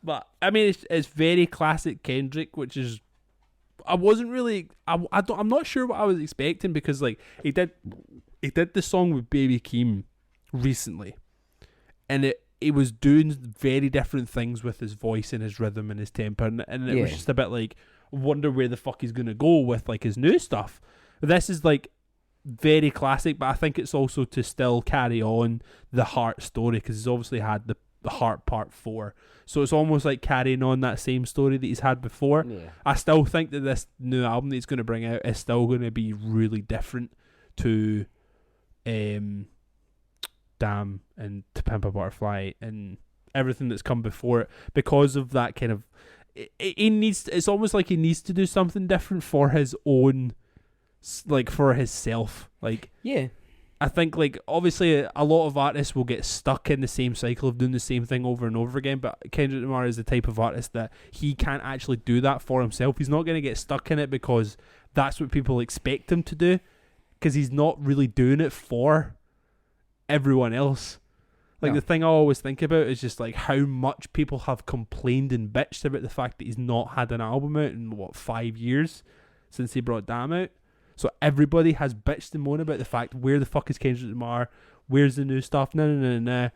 A: But, I mean, it's very classic Kendrick, which is, I wasn't really, I'm not sure what I was expecting, because like, he did the song with Baby Keem recently. And he was doing very different things with his voice and his rhythm and his tempo, and it was just a bit like, wonder where the fuck he's gonna go with like his new stuff. This is like very classic, but I think it's also to still carry on the Heart story, because he's obviously had the Heart Part 4, so it's almost like carrying on that same story that he's had before. I still think that this new album that he's going to bring out is still going to be really different to Damn and To Pimp a Butterfly and everything that's come before it, because of that kind of, it's almost like he needs to do something different for his own, like for himself. Like, I think, like, obviously a lot of artists will get stuck in the same cycle of doing the same thing over and over again, but Kendrick Lamar is the type of artist that he can't actually do that for himself. He's not going to get stuck in it because that's what people expect him to do, because he's not really doing it for everyone else. Like, the thing I always think about is just like how much people have complained and bitched about the fact that he's not had an album out in 5 years since he brought Damn out. So everybody has bitched and moaned about the fact, where the fuck is Kendrick Lamar? Where's the new stuff? No.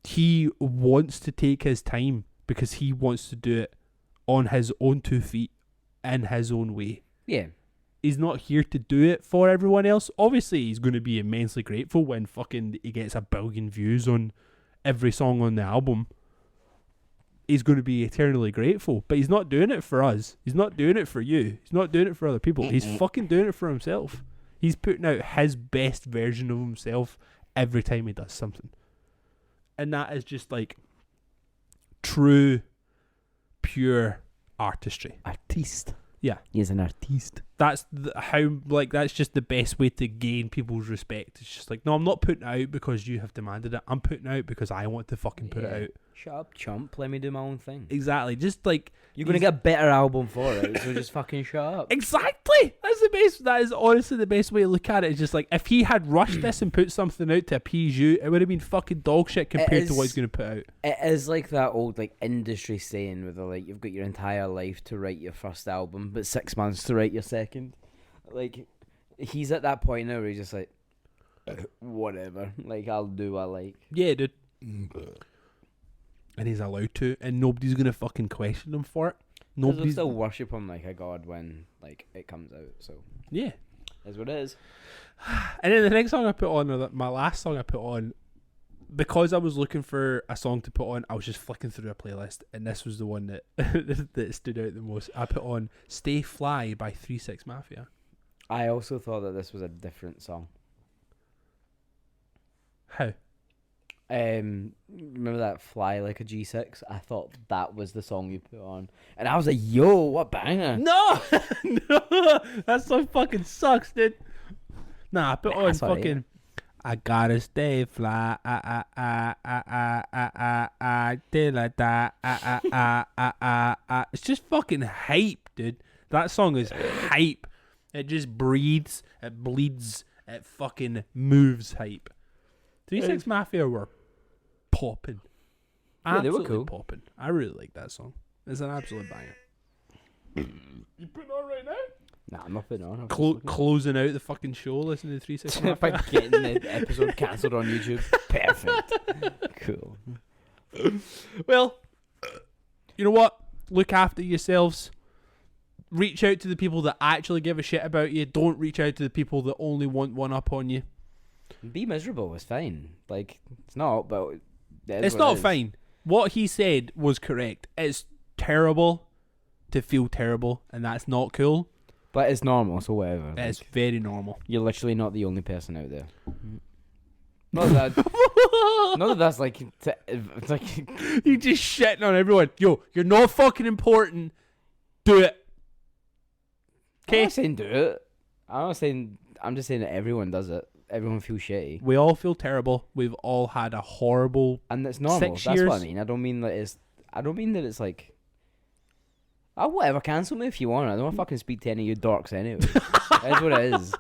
A: He wants to take his time because he wants to do it on his own 2 feet in his own way.
B: Yeah.
A: He's not here to do it for everyone else. Obviously, he's going to be immensely grateful when fucking he gets 1 billion views on every song on the album. He's going to be eternally grateful, but he's not doing it for us. He's not doing it for you. He's not doing it for other people. He's fucking doing it for himself. He's putting out his best version of himself every time he does something. And that is just like true, pure artistry.
B: Artiste.
A: Yeah.
B: He's an artiste.
A: That's that's just the best way to gain people's respect. It's just like, no, I'm not putting it out because you have demanded it. I'm putting it out because I want to fucking put it out.
B: Shut up, chump. Let me do my own thing.
A: Exactly. Just like
B: you're gonna get a better album for it, so just fucking shut up.
A: Exactly. That's the best. That is honestly the best way to look at it. It's just like if he had rushed this and put something out to appease you, it would have been fucking dog shit compared to what he's gonna put out.
B: It is like that old like industry saying where they're like, you've got your entire life to write your first album, but 6 months to write your second. Like, he's at that point now where he's just like, whatever. Like, I'll do what I like.
A: Yeah, dude. And he's allowed to, and nobody's gonna fucking question him for it. Nobody's
B: still worship him like a god when like it comes out. So
A: yeah,
B: that's what it is.
A: And then the next song I put on, or my last song I put on, because I was looking for a song to put on, I was just flicking through a playlist, and this was the one that that stood out the most. I put on "Stay Fly" by 3 6 Mafia.
B: I also thought that this was a different song.
A: How?
B: Remember that "Fly Like a G6"? I thought that was the song you put on, and I was like, "Yo, what banger!"
A: No, no, that song fucking sucks, dude. Nah, I put on fucking. I gotta stay fly. Till I die. It's just fucking hype, dude. That song is hype. It just breathes. It bleeds. It fucking moves hype. 3 6 Mafia were popping.
B: Yeah, they were cool.
A: Popping. I really like that song. It's an absolute banger. You putting on right now?
B: Nah, I'm not putting on.
A: Closing out the fucking show, listening to 3 6 Mafia.
B: If I'm getting the episode cancelled on YouTube, perfect. Cool.
A: Well, you know what? Look after yourselves. Reach out to the people that actually give a shit about you. Don't reach out to the people that only want one up on you.
B: Be miserable. It's fine. Like, it's not, but
A: it's not fine. What he said was correct. It's terrible to feel terrible, and that's not cool.
B: But it's normal, so whatever.
A: It's very normal.
B: You're literally not the only person out there. Not that. Not that that's like. It's like
A: you just shitting on everyone. Yo, you're not fucking important. Do it.
B: I'm not saying do it. I'm just saying that everyone does it. Everyone feels shitty.
A: We all feel terrible. We've all had a horrible.
B: And it's normal.
A: 6
B: That's
A: years.
B: what I mean. I don't mean that it's like. Oh, whatever. Cancel me if you want. I don't want to fucking speak to any of you dorks anyway. That's what it is.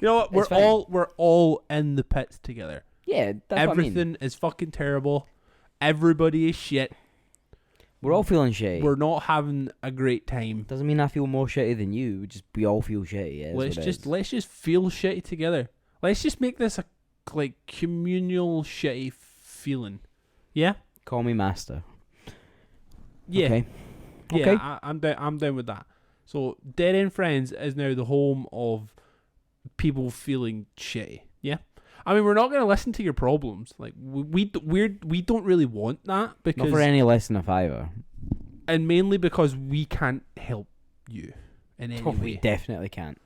A: You know what? We're all in the pits together.
B: Yeah, that's
A: everything
B: what I mean.
A: is fucking terrible. Everybody is shit.
B: We're all feeling shitty.
A: We're not having a great time.
B: Doesn't mean I feel more shitty than you. We all feel shitty. Yeah,
A: let's just feel shitty together. Let's just make this a like communal shitty feeling. Yeah.
B: Call me master.
A: Yeah.
B: Okay.
A: Yeah.
B: Okay.
A: I'm down with that. So Dead End Friends is now the home of people feeling shitty. Yeah. I mean, we're not going to listen to your problems. Like we don't really want that because
B: not for any less than a $5.
A: And mainly because we can't help you in any way.
B: We definitely can't.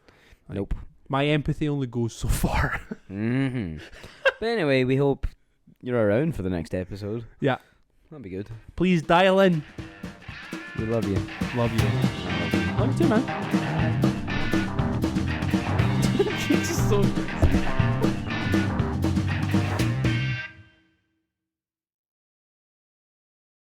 A: Like,
B: nope.
A: My empathy only goes so far.
B: Mm-hmm. But anyway, we hope you're around for the next episode.
A: Yeah.
B: That'd be good.
A: Please dial in.
B: We love you.
A: Love you. Love you too, man. It's so